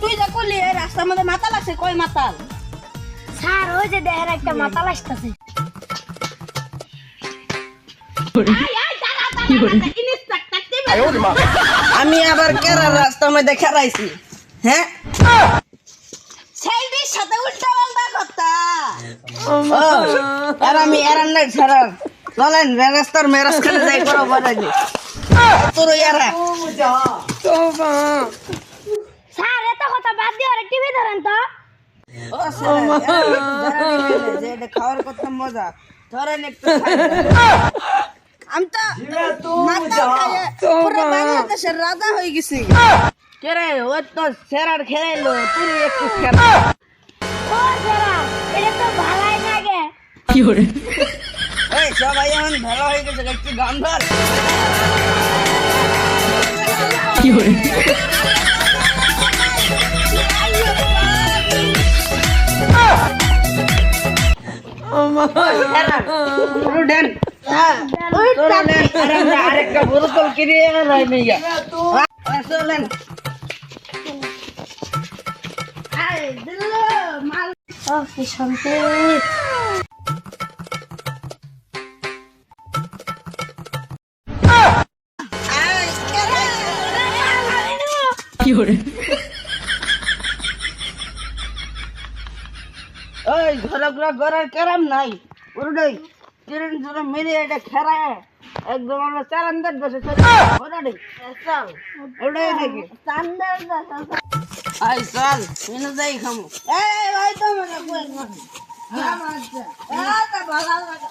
তুই যা করলি রাস্তার মধ্যে মাতাল আছে, কই মাতাল? স্যার ওই যে দেহের একটা মাতাল আসতেছে। আমি আবার কেরার রাস্তার মধ্যে খেলাইছি, হ্যাঁ? সেইটির সাথে উল্টা পাল্টা কথা। আর আমি এরান নাই ছাড়ার চলেন রাস্তার মেরাজ খানে যাই করো বাড়াই তোর ইয়ারা। স্যার এত কথা বাদ দিয়ে আরেক টিভি ধরেন তো। ও স্যার যে এটা খাওয়ার কথা মজা ধরেন একটু। আমি তো মাতাল খাইয়ে পুরো বাংলাদেশের রাজা হয়ে গেছি। কে রে ও তো সেরার খেলাইলো, তুই একটু খেলা। ও স্যার এটা তো ভালাই লাগে। এই সবাই এখন ভালো হয়ে গেছে, একটু গান ধর। আরেকটা বোতল কিনে চলেন। ও কি শান্তি। ওই ঘোরা ঘোরার কারাম নাই, পুরোটাই ট্রেন জোরে মেরে এটা খেরায় একদম আমরা চালান্দার বসে চল ওটাই দেখি আই চল মেনে যাই খামো। এই ভাই তো মানে কই না ভালো লাগা।